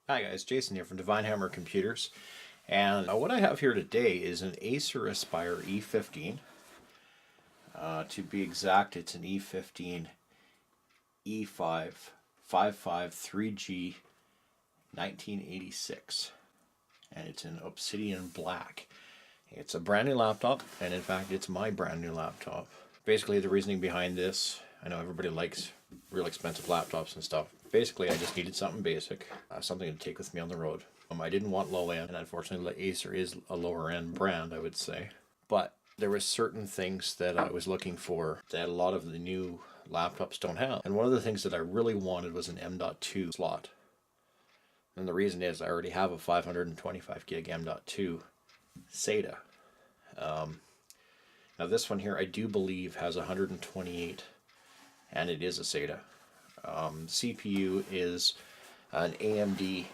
Hi guys, Jason here from Divine Hammer Computers, and what I have here today is an ACER Aspire E15. To be exact, it's an E15 E5-553G-1986, and it's in obsidian black. It's a brand new laptop, and in fact it's my brand new laptop. Basically the reasoning behind this, I know everybody likes real expensive laptops and stuff. Basically, I just needed something basic, something to take with me on the road. I didn't want low end, and unfortunately Acer is a lower end brand, I would say. But there were certain things that I was looking for that a lot of the new laptops don't have. And one of the things that I really wanted was an M.2 slot. And the reason is I already have a 525 gig M.2 Sata. Now this one here I do believe has 128, and it is a Sata. CPU is an AMD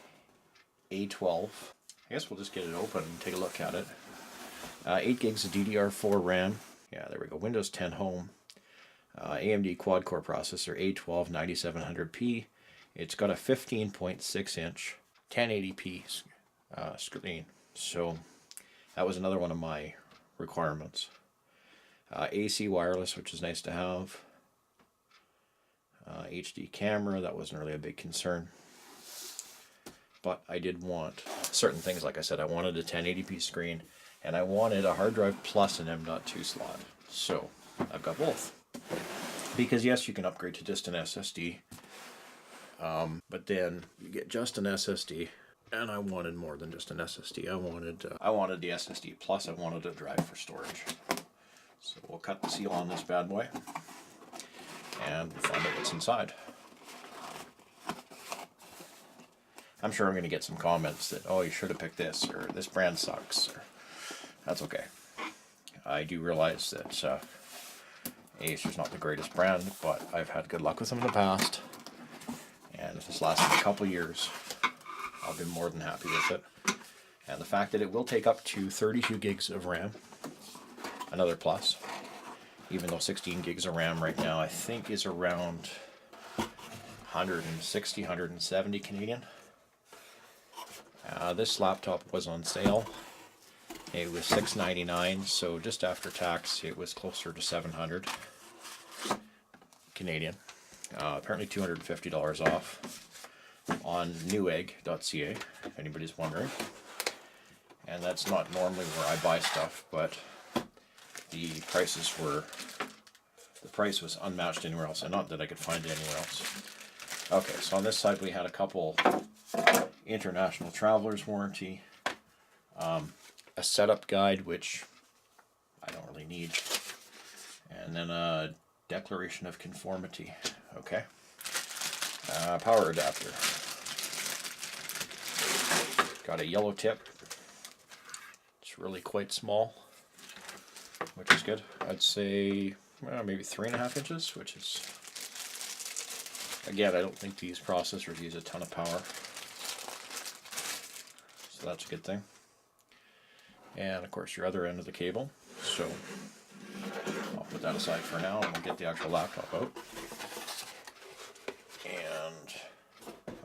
A12. I guess we'll just get it open and take a look at it. 8 gigs of DDR4 RAM. Yeah, there we go. Windows 10 Home. AMD quad-core processor A12-9700P. It's got a 15.6 inch 1080p screen. So that was another one of my requirements. AC wireless, which is nice to have. HD camera, that wasn't really a big concern. But I did want certain things, like I said, I wanted a 1080p screen, and I wanted a hard drive plus an M.2 slot. So I've got both. Because yes, you can upgrade to just an SSD, but then you get just an SSD, and I wanted more than just an SSD. I wanted the SSD plus I wanted a drive for storage. So we'll cut the seal on this bad boy and find out what's inside. I'm sure I'm going to get some comments that, oh, you should have picked this, or this brand sucks, or that's okay. I do realize that Acer's not the greatest brand, but I've had good luck with them in the past, and if this lasts a couple years, I'll be more than happy with it. And the fact that it will take up to 32 gigs of RAM, another plus. Even though 16 gigs of RAM right now I think is around 160, 170 Canadian. This laptop was on sale. It was $699, so just after tax it was closer to 700 Canadian. Apparently $250 off on newegg.ca, if anybody's wondering. And that's not normally where I buy stuff, but the price was unmatched anywhere else, and not that I could find it anywhere else. Okay, so on this side we had a couple international traveler's warranty, a setup guide, which I don't really need, and then a declaration of conformity. Okay, power adapter. Got a yellow tip. It's really quite small, which is good. I'd say maybe 3.5 inches, which is, again, I don't think these processors use a ton of power, so that's a good thing. And of course your other end of the cable, so I'll put that aside for now and we'll get the actual laptop out. And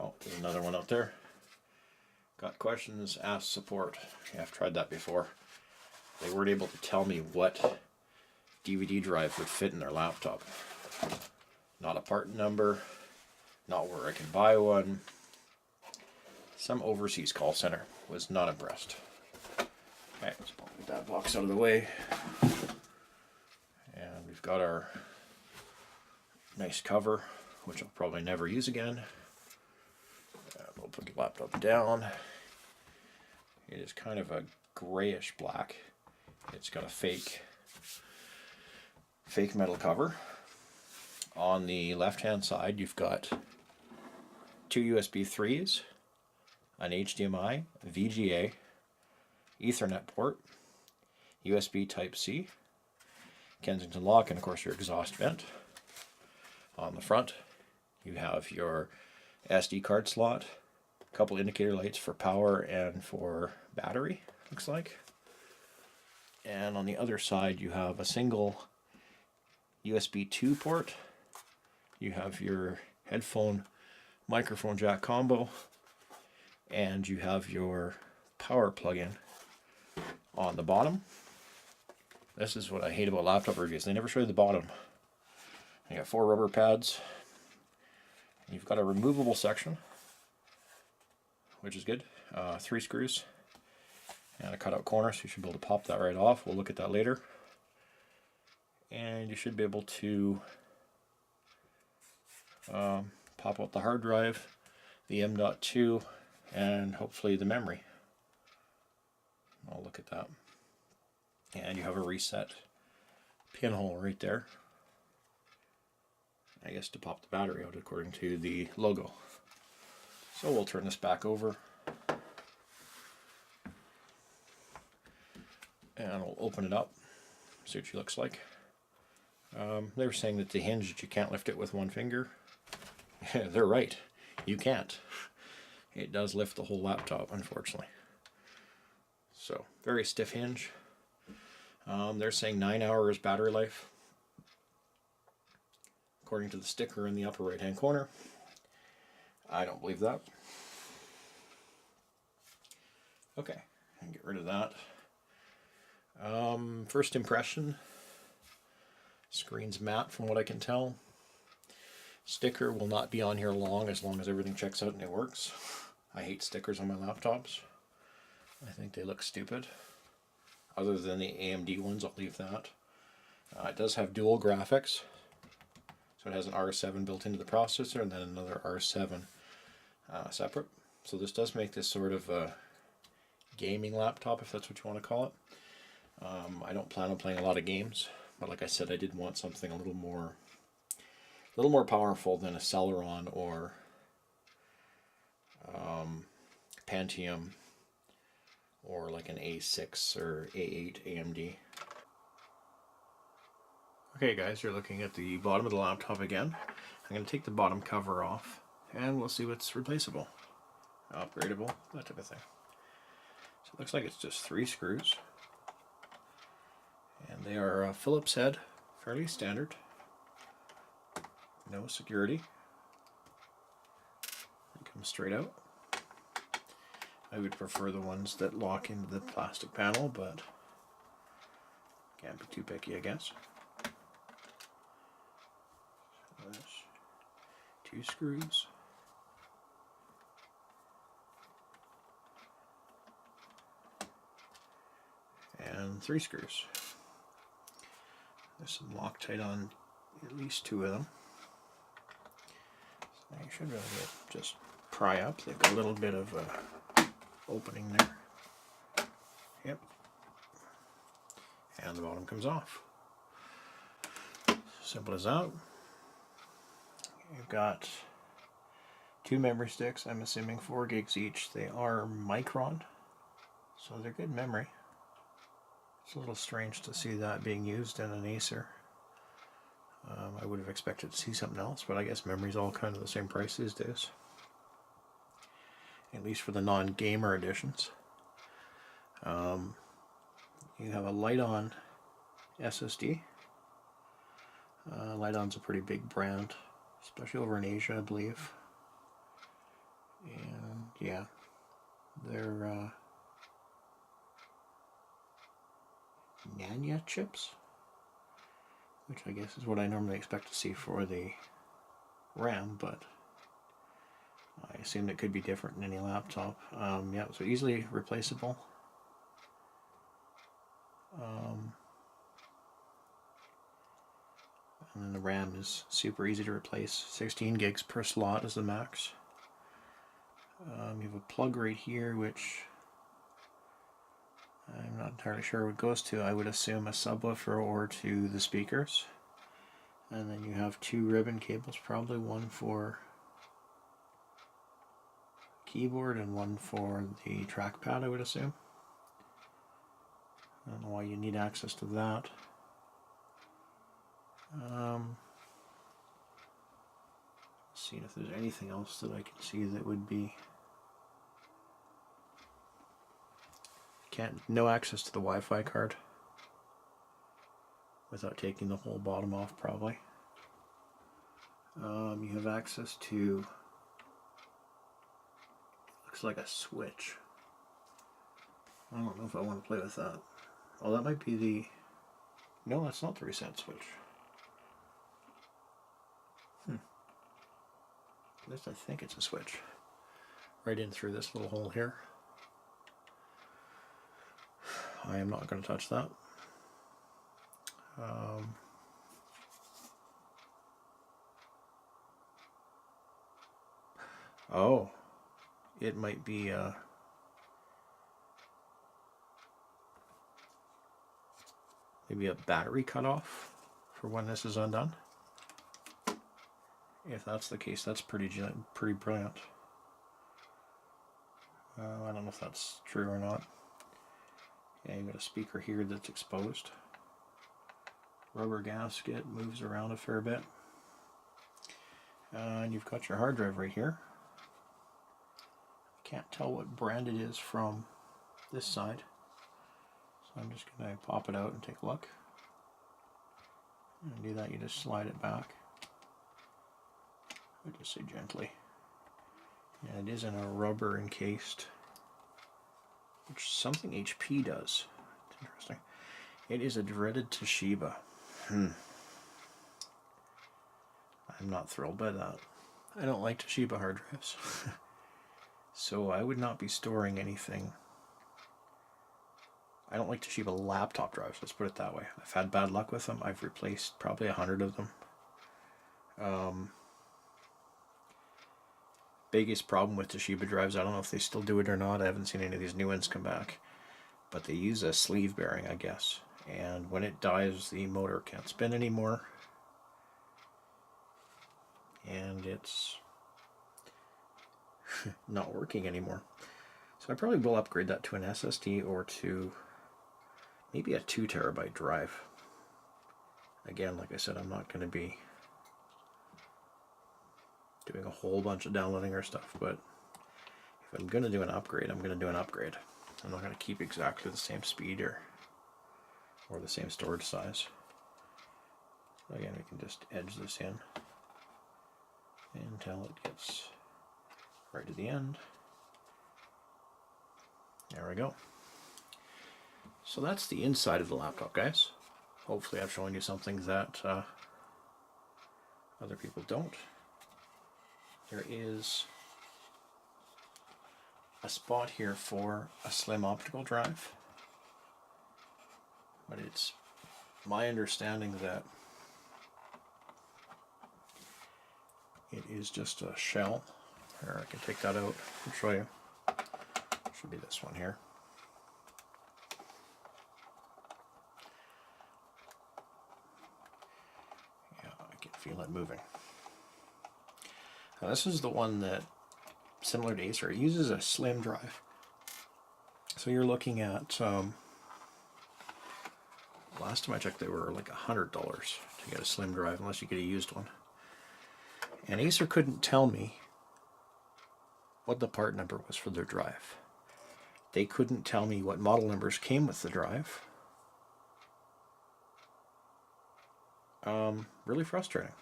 oh, there's another one out there. Got questions, ask support. Yeah, I've tried that before. They weren't able to tell me what DVD drive would fit in their laptop. Not a part number, not where I can buy one. Some overseas call center was not impressed. Okay, let's put that box out of the way. And we've got our nice cover, which I'll probably never use again. And we'll put the laptop down. It is kind of a grayish black. It's got a fake metal cover. On the left hand side you've got two USB 3s, an HDMI, VGA, Ethernet port, USB Type-C, Kensington lock, and of course your exhaust vent. On the front you have your SD card slot, a couple indicator lights for power and for battery, looks like. And on the other side you have a single USB 2 port. You have your headphone microphone jack combo, and you have your power plug-in on the bottom. This is what I hate about laptop reviews. They never show you the bottom. You got 4 rubber pads. You've got a removable section, which is good. 3 screws and a cutout corner, so you should be able to pop that right off. We'll look at that later. And you should be able to pop out the hard drive, the M.2, and hopefully the memory. I'll look at that. And you have a reset pinhole right there, I guess, to pop the battery out according to the logo. So we'll turn this back over and we'll open it up, see what she looks like. They were saying that the hinge, that you can't lift it with one finger. They're right, you can't. It does lift the whole laptop, unfortunately. So, very stiff hinge. They're saying 9 hours battery life, according to the sticker in the upper right hand corner. I don't believe that. Okay, and get rid of that. First impression, screen's matte from what I can tell. Sticker will not be on here long as everything checks out and it works. I hate stickers on my laptops. I think they look stupid. Other than the AMD ones, I'll leave that. It does have dual graphics. So it has an R7 built into the processor and then another R7 separate. So this does make this sort of a gaming laptop, if that's what you want to call it. I don't plan on playing a lot of games, but like I said, I did want something a little more powerful than a Celeron or Pentium or like an A6 or A8 AMD. Okay guys, you're looking at the bottom of the laptop again. I'm going to take the bottom cover off and we'll see what's replaceable, upgradable, that type of thing. So it looks like it's just 3 screws. And they are Phillips head, fairly standard. No security. They come straight out. I would prefer the ones that lock into the plastic panel, but can't be too picky, I guess. So there's 2 screws. And 3 screws. There's some Loctite on at least 2 of them. So you should be able to just pry up. They've got a little bit of opening there. Yep. And the bottom comes off. Simple as that. You've got 2 memory sticks, I'm assuming 4 gigs each. They are Micron, so they're good memory. It's a little strange to see that being used in an Acer. I would have expected to see something else, but I guess memory's all kind of the same price these days. At least for the non-gamer editions. You have a Light-On SSD. Light-On's a pretty big brand, especially over in Asia, I believe. And yeah, they're Nanya chips, which I guess is what I normally expect to see for the RAM, but I assume it could be different in any laptop. Yeah, so easily replaceable. And then the RAM is super easy to replace. 16 gigs per slot is the max. You have a plug right here, which I'm not entirely sure what it goes to. I would assume a subwoofer or to the speakers. And then you have 2 ribbon cables, probably one for keyboard and one for the trackpad, I would assume. I don't know why you need access to that. See if there's anything else that I can see that would be... No access to the Wi-Fi card without taking the whole bottom off, probably. You have access to, looks like a switch. I don't know if I want to play with that. Oh, that might be the... No, that's not the reset switch. At least I think it's a switch. Right in through this little hole here. I am not going to touch that. Oh, it might be maybe a battery cutoff for when this is undone. If that's the case, that's pretty brilliant. I don't know if that's true or not. Yeah, you've got a speaker here that's exposed. Rubber gasket moves around a fair bit. And you've got your hard drive right here. I can't tell what brand it is from this side. So I'm just going to pop it out and take a look. And to do that, you just slide it back. I just say gently. And it is in a rubber encased, which is something HP does. It's interesting. It is a dreaded Toshiba. I'm not thrilled by that. I don't like Toshiba hard drives. So I would not be storing anything. I don't like Toshiba laptop drives, let's put it that way. I've had bad luck with them. I've replaced probably 100 of them. Biggest problem with Toshiba drives, I don't know if they still do it or not, I haven't seen any of these new ones come back, but they use a sleeve bearing, I guess, and when it dies the motor can't spin anymore, and it's not working anymore. So I probably will upgrade that to an SSD or to maybe a 2 terabyte drive. Again, like I said, I'm not going to be doing a whole bunch of downloading or stuff, but if I'm going to do an upgrade, I'm going to do an upgrade. I'm not going to keep exactly the same speed or the same storage size. Again, we can just edge this in until it gets right to the end. There we go. So that's the inside of the laptop, guys. Hopefully I've shown you something that other people don't. There is a spot here for a slim optical drive, but it's my understanding that it is just a shell. Here, I can take that out and show you. Should be this one here. Yeah, I can feel it moving. Now this is the one that, similar to ACER, it uses a slim drive. So you're looking at, last time I checked they were like $100 to get a slim drive unless you get a used one. And ACER couldn't tell me what the part number was for their drive. They couldn't tell me what model numbers came with the drive. Really frustrating.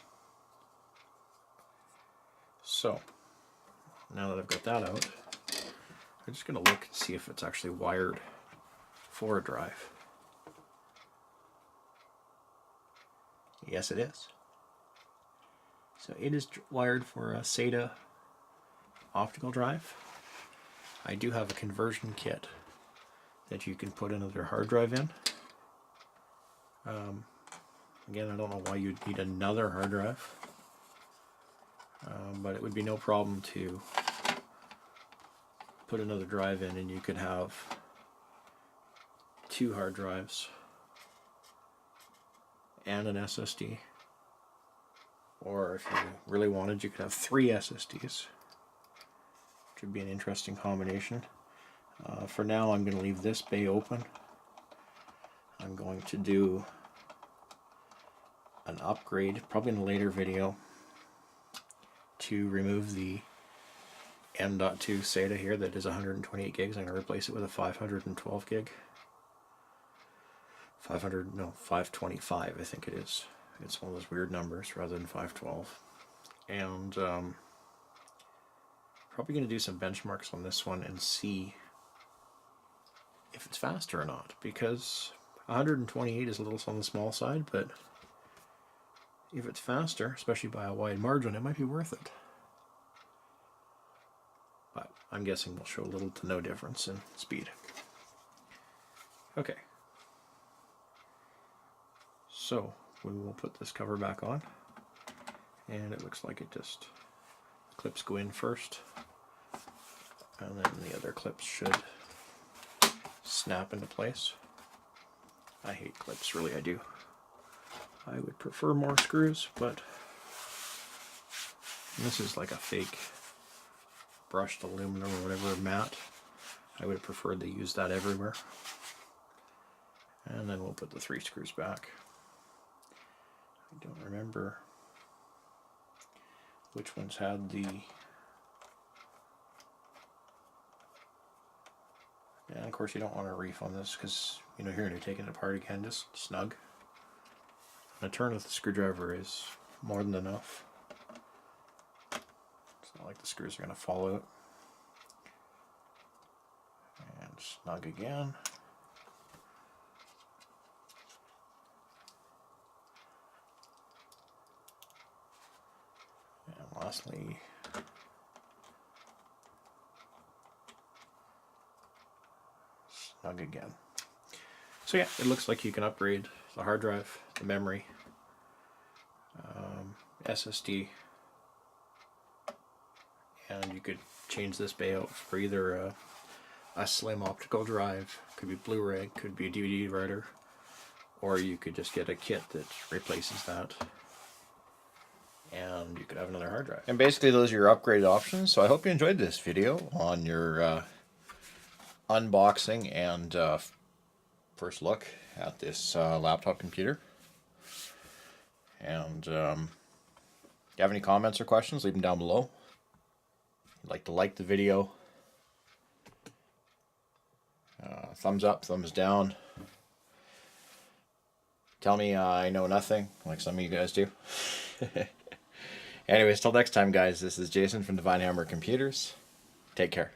So, now that I've got that out, I'm just going to look and see if it's actually wired for a drive. Yes, it is. So it is wired for a SATA optical drive. I do have a conversion kit that you can put another hard drive in. Again, I don't know why you'd need another hard drive. But it would be no problem to put another drive in and you could have 2 hard drives and an SSD. Or if you really wanted, you could have 3 SSDs, which would be an interesting combination. For now, I'm going to leave this bay open. I'm going to do an upgrade, probably in a later video, to remove the M.2 Sata here that is 128 gigs. I'm going to replace it with a 512 gig. 525 I think it is. It's one of those weird numbers rather than 512. And Probably going to do some benchmarks on this one and see if it's faster or not, because 128 is a little on the small side, but if it's faster, especially by a wide margin, it might be worth it. But I'm guessing we'll show little to no difference in speed. Okay. So we will put this cover back on, and it looks like it just, clips go in first, and then the other clips should snap into place. I hate clips, really I do. I would prefer more screws, but this is like a fake brushed aluminum or whatever matte. I would have preferred they use that everywhere. And then we'll put the 3 screws back. I don't remember which ones had the... And of course you don't want a reef on this because you know you're going to be taking it apart again, just snug. And a turn with the screwdriver is more than enough. It's not like the screws are going to fall out. And snug again. And lastly, snug again. So yeah, it looks like you can upgrade the hard drive, the memory, SSD, and you could change this bay out for either a slim optical drive, could be Blu-ray, could be a DVD writer, or you could just get a kit that replaces that, and you could have another hard drive. And basically those are your upgrade options. So I hope you enjoyed this video on your unboxing and first look at this laptop computer. And if you have any comments or questions, leave them down below. If you'd like to like the video, thumbs up, thumbs down. Tell me I know nothing, like some of you guys do. Anyways, till next time guys, this is Jason from Divine Hammer Computers. Take care.